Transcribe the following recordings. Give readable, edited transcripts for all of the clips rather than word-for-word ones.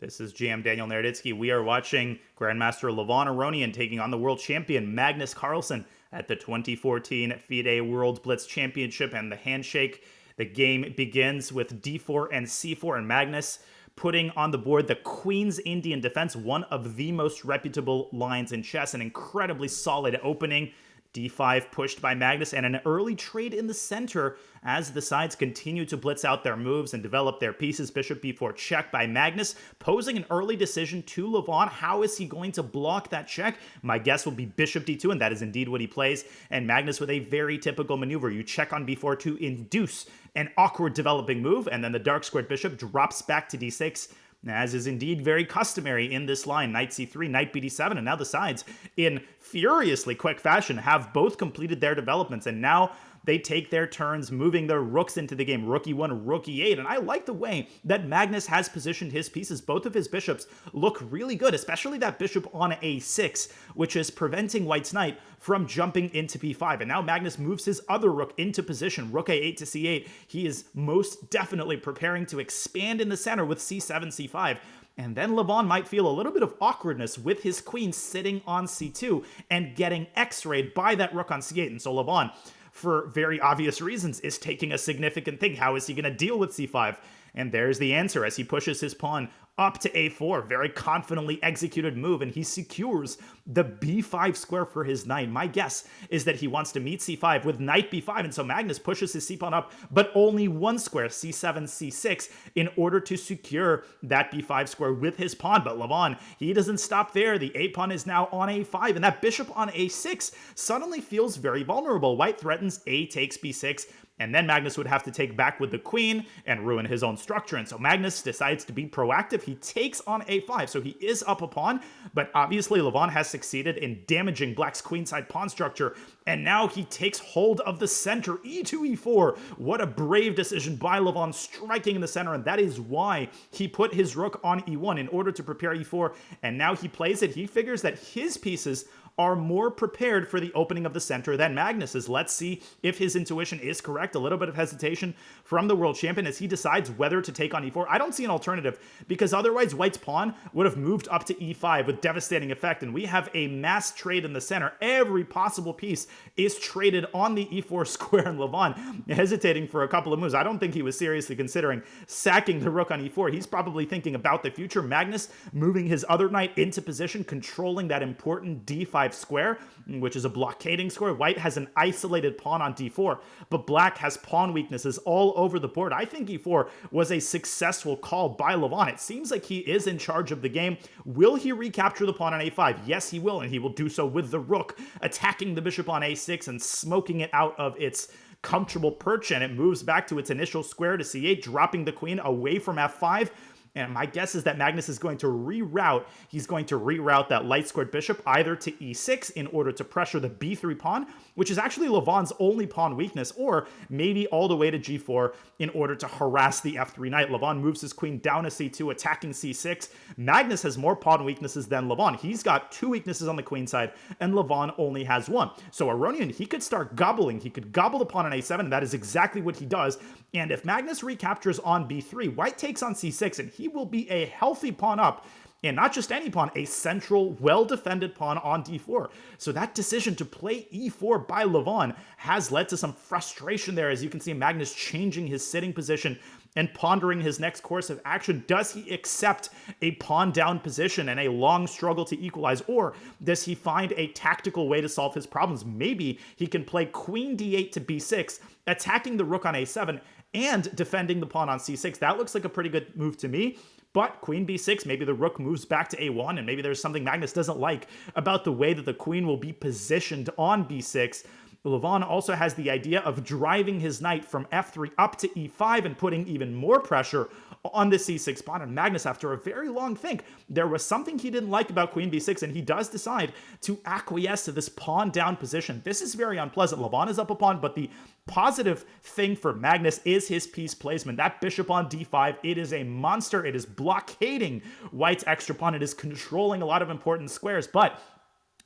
This is GM Daniel Naroditsky. We are watching Grandmaster Levon Aronian taking on the world champion Magnus Carlsen at the 2014 FIDE World Blitz Championship and the handshake. The game begins with d4 and c4, and Magnus putting on the board the Queen's Indian defense, one of the most reputable lines in chess, an incredibly solid opening. d5 pushed by Magnus, and an early trade in the center as the sides continue to blitz out their moves and develop their pieces. Bishop b4 check by Magnus, posing an early decision to Levon. How is he going to block that check? My guess will be bishop d2, and that is indeed what he plays. And Magnus with a very typical maneuver. You check on b4 to induce an awkward developing move, and then the dark squared bishop drops back to d6, as is indeed very customary in this line. Knight c3, knight bd7, and now the sides, in furiously quick fashion, have both completed their developments, and now they take their turns moving their rooks into the game. Rook e1, rook e8, and I like the way that Magnus has positioned his pieces. Both of his bishops look really good, especially that bishop on a6, which is preventing White's knight from jumping into b5. And now Magnus moves his other rook into position, rook a8 to c8. He is most definitely preparing to expand in the center with c7, c5. And then Levon might feel a little bit of awkwardness with his queen sitting on c2 and getting x-rayed by that rook on c8. And so Levon, for very obvious reasons, is taking a significant thing. How is he going to deal with c5? And there's the answer as he pushes his pawn up to a4. Very confidently executed move, and he secures the b5 square for his knight. My guess is that he wants to meet c5 with knight b5, and so Magnus pushes his c-pawn up, but only one square, c7, c6, in order to secure that b5 square with his pawn. But Levon, he doesn't stop there. The a-pawn is now on a5, and that bishop on a6 suddenly feels very vulnerable. White threatens a takes b6, and then Magnus would have to take back with the queen and ruin his own structure. And so Magnus decides to be proactive. He takes on a5, so he is up a pawn, but obviously Levon has succeeded in damaging Black's queenside pawn structure, and now he takes hold of the center, e2, e4. What a brave decision by Levon, striking in the center, and that is why he put his rook on e1 in order to prepare e4, and now he plays it. He figures that his pieces are more prepared for the opening of the center than Magnus's. Let's see if his intuition is correct. A little bit of hesitation from the world champion as he decides whether to take on e4. I don't see an alternative, because otherwise White's pawn would have moved up to e5 with devastating effect, and we have a mass trade in the center. Every possible piece is traded on the e4 square, and Levon hesitating for a couple of moves. I don't think he was seriously considering sacking the rook on e4. He's probably thinking about the future. Magnus moving his other knight into position, controlling that important d5 square, which is a blockading square. White has an isolated pawn on d4, but Black has pawn weaknesses all over the board. I think e4 was a successful call by Levon. It seems like he is in charge of the game. Will he recapture the pawn on a5? Yes, he will, and he will do so with the rook attacking the bishop on a6 and smoking it out of its comfortable perch, and it moves back to its initial square to c8, dropping the queen away from f5. And my guess is that Magnus is going to reroute. He's going to reroute that light squared bishop either to e6 in order to pressure the b3 pawn, which is actually Levon's only pawn weakness, or maybe all the way to g4 in order to harass the f3 knight. Levon moves his queen down to c2, attacking c6. Magnus has more pawn weaknesses than Levon. He's got two weaknesses on the queen side, and Levon only has one. So Aronian, he could start gobbling. He could gobble the pawn on a7, and that is exactly what he does. And if Magnus recaptures on b3, White takes on c6, and he will be a healthy pawn up, and not just any pawn, a central, well-defended pawn on d4. So that decision to play e4 by Levon has led to some frustration there, as you can see Magnus changing his sitting position and pondering his next course of action. Does he accept a pawn down position and a long struggle to equalize, or does he find a tactical way to solve his problems? Maybe he can play queen d8 to b6, attacking the rook on a7 and defending the pawn on c6. That looks like a pretty good move to me. But queen b6, maybe the rook moves back to a1, and maybe there's something Magnus doesn't like about the way that the queen will be positioned on b6. Levon also has the idea of driving his knight from f3 up to e5 and putting even more pressure on the c6 pawn. And Magnus, after a very long think, there was something he didn't like about queen b6, and he does decide to acquiesce to this pawn down position. This is very unpleasant. Levon is up a pawn, but the positive thing for Magnus is his piece placement. That bishop on d5, it is a monster. It is blockading White's extra pawn. It is controlling a lot of important squares, but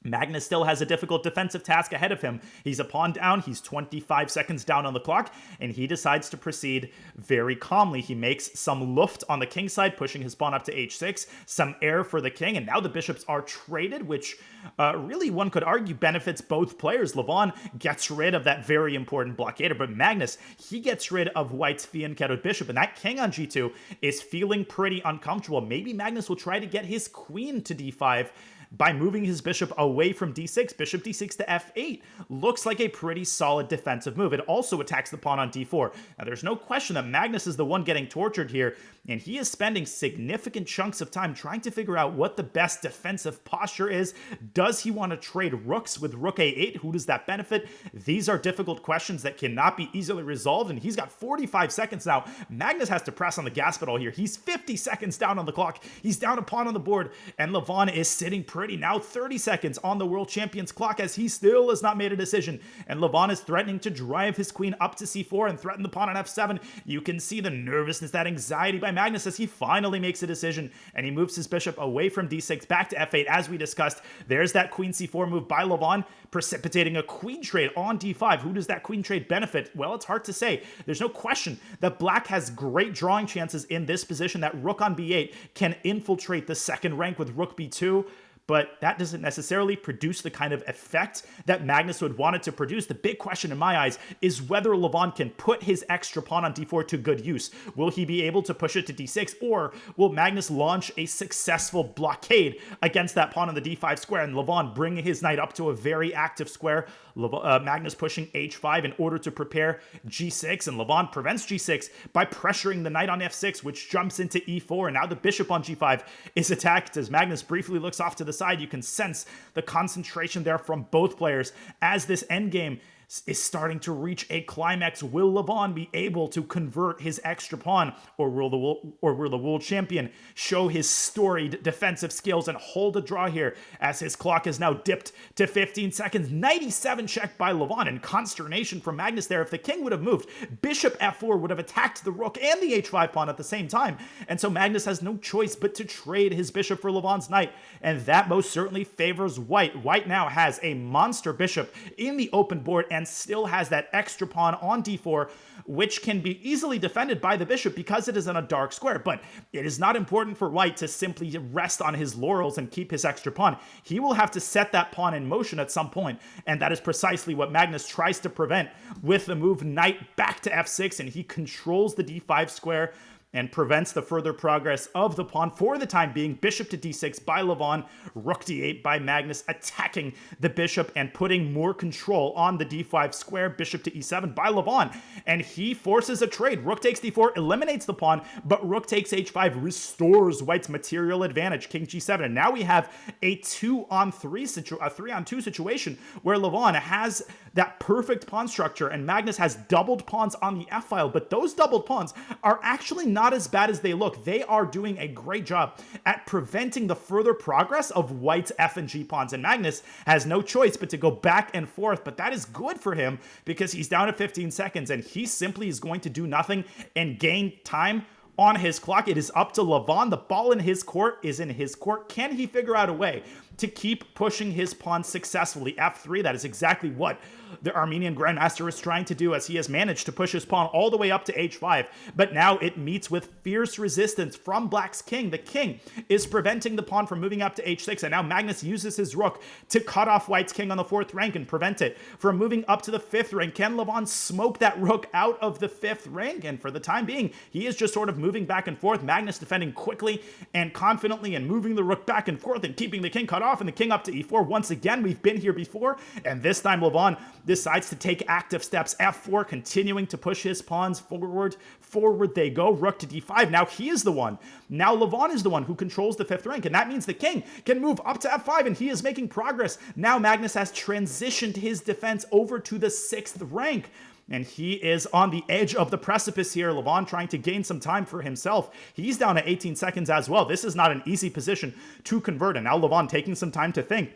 Magnus still has a difficult defensive task ahead of him. He's a pawn down, he's 25 seconds down on the clock, and he decides to proceed very calmly. He makes some luft on the king side, pushing his pawn up to h6, some air for the king, and now the bishops are traded, which really one could argue benefits both players. Levon gets rid of that very important blockader, but Magnus, he gets rid of White's fianchettoed bishop, and that king on g2 is feeling pretty uncomfortable. Maybe Magnus will try to get his queen to d5 by moving his bishop away from d6. Bishop d6 to f8 looks like a pretty solid defensive move. It also attacks the pawn on d4. Now, there's no question that Magnus is the one getting tortured here, and he is spending significant chunks of time trying to figure out what the best defensive posture is. Does he want to trade rooks with rook a8? Who does that benefit? These are difficult questions that cannot be easily resolved, and he's got 45 seconds now. Magnus has to press on the gas pedal here. He's 50 seconds down on the clock. He's down a pawn on the board, and Levon is sitting pretty. Now 30 seconds on the world champion's clock as he still has not made a decision. And Levon is threatening to drive his queen up to c4 and threaten the pawn on f7. You can see the nervousness, that anxiety by Magnus as he finally makes a decision. And he moves his bishop away from d6 back to f8 as we discussed. There's that queen c4 move by Levon, precipitating a queen trade on d5. Who does that queen trade benefit? Well, it's hard to say. There's no question that black has great drawing chances in this position. That rook on b8 can infiltrate the second rank with rook b2. But that doesn't necessarily produce the kind of effect that Magnus would want it to produce. The big question in my eyes is whether Levon can put his extra pawn on d4 to good use. Will he be able to push it to d6, or will Magnus launch a successful blockade against that pawn on the d5 square and Levon bring his knight up to a very active square? Magnus pushing h5 in order to prepare g6, and Levon prevents g6 by pressuring the knight on f6, which jumps into e4, and now the bishop on g5 is attacked. As Magnus briefly looks off to the side, you can sense the concentration there from both players as this endgame is starting to reach a climax. Will Levon be able to convert his extra pawn, or will the world champion show his storied defensive skills and hold a draw here as his clock is now dipped to 15 seconds? 97 check by Levon, and consternation from Magnus there. If the king would have moved, bishop f4 would have attacked the rook and the h5 pawn at the same time, and so Magnus has no choice but to trade his bishop for Levon's knight, and that most certainly favors White. White now has a monster bishop in the open board and still has that extra pawn on d4, which can be easily defended by the bishop because it is in a dark square. But it is not important for White to simply rest on his laurels and keep his extra pawn. He will have to set that pawn in motion at some point, and that is precisely what Magnus tries to prevent with the move knight back to f6, and he controls the d5 square and prevents the further progress of the pawn for the time being. Bishop to d6 by Levon, rook d8 by Magnus, attacking the bishop and putting more control on the d5 square. Bishop to e7 by Levon, and he forces a trade. Rook takes d4, eliminates the pawn, but rook takes h5 restores White's material advantage. King g7, and now we have a 3-on-2 situation where Levon has that perfect pawn structure and Magnus has doubled pawns on the f-file, but those doubled pawns are actually not as bad as they look. They are doing a great job at preventing the further progress of White's f and g pawns, and Magnus has no choice but to go back and forth, but that is good for him because he's down at 15 seconds and he simply is going to do nothing and gain time on his clock. It is up to Levon. The ball in his court is in his court. Can he figure out a way to keep pushing his pawn successfully? f3, that is exactly what the Armenian Grandmaster is trying to do, as he has managed to push his pawn all the way up to h5, but now it meets with fierce resistance from Black's king. The king is preventing the pawn from moving up to h6, and now Magnus uses his rook to cut off White's king on the 4th rank and prevent it from moving up to the 5th rank. Can Levon smoke that rook out of the 5th rank? And for the time being, he is just sort of moving back and forth. Magnus defending quickly and confidently and moving the rook back and forth and keeping the king cut off and the king up to e4. Once again, we've been here before, and this time Levon decides to take active steps. f4, continuing to push his pawns forward. Forward they go. Rook to d5. Now he is the one. Now Levon is the one who controls the 5th rank, and that means the king can move up to f5, and he is making progress. Now Magnus has transitioned his defense over to the 6th rank, and he is on the edge of the precipice here. Levon trying to gain some time for himself. He's down at 18 seconds as well. This is not an easy position to convert, and now Levon taking some time to think.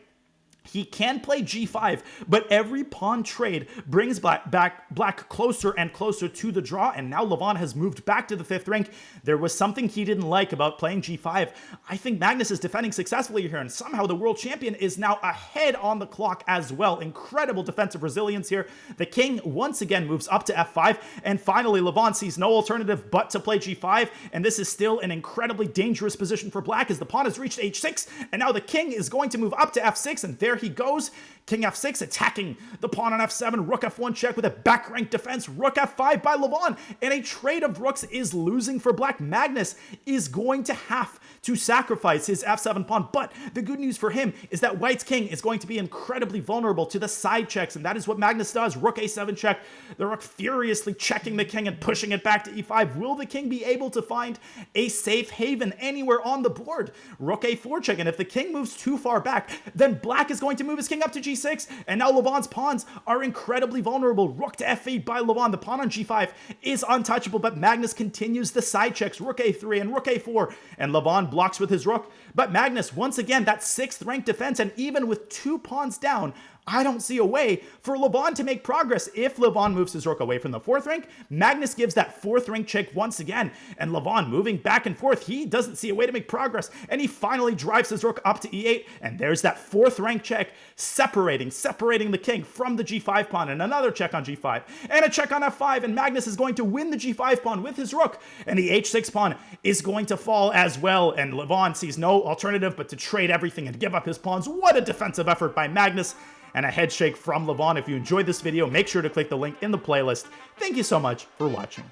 He can play g5, but every pawn trade brings black closer and closer to the draw, and now Levon has moved back to the 5th rank. There was something he didn't like about playing g5. I think Magnus is defending successfully here, and somehow the world champion is now ahead on the clock as well. Incredible defensive resilience here. The king once again moves up to f5, and finally Levon sees no alternative but to play g5, and this is still an incredibly dangerous position for black as the pawn has reached h6, and now the king is going to move up to f6, and there he goes. King f6 attacking the pawn on f7, rook f1 check with a back rank defense, rook f5 by Levon, and a trade of rooks is losing for black. Magnus is going to have to sacrifice his f7 pawn, but the good news for him is that white's king is going to be incredibly vulnerable to the side checks, and that is what Magnus does. Rook a7 check, the rook furiously checking the king and pushing it back to e5. Will the king be able to find a safe haven anywhere on the board? Rook a4 check, and if the king moves too far back, then black is going to move his king up to g6, and now Levon's pawns are incredibly vulnerable. Rook to f8 by Levon. The pawn on g5 is untouchable, but Magnus continues the side checks, rook a3 and rook a4, and Levon blocks with his rook. But Magnus, once again, that 6th rank defense, and even with 2 pawns down, I don't see a way for Levon to make progress. If Levon moves his rook away from the 4th rank, Magnus gives that 4th rank check once again, and Levon moving back and forth, he doesn't see a way to make progress, and he finally drives his rook up to e8, and there's that 4th rank check separating the king from the g5 pawn, and another check on g5, and a check on f5, and Magnus is going to win the g5 pawn with his rook, and the h6 pawn is going to fall as well, and Levon sees no alternative but to trade everything and give up his pawns. What a defensive effort by Magnus, and a head shake from Levon. If you enjoyed this video, make sure to click the link in the playlist. Thank you so much for watching.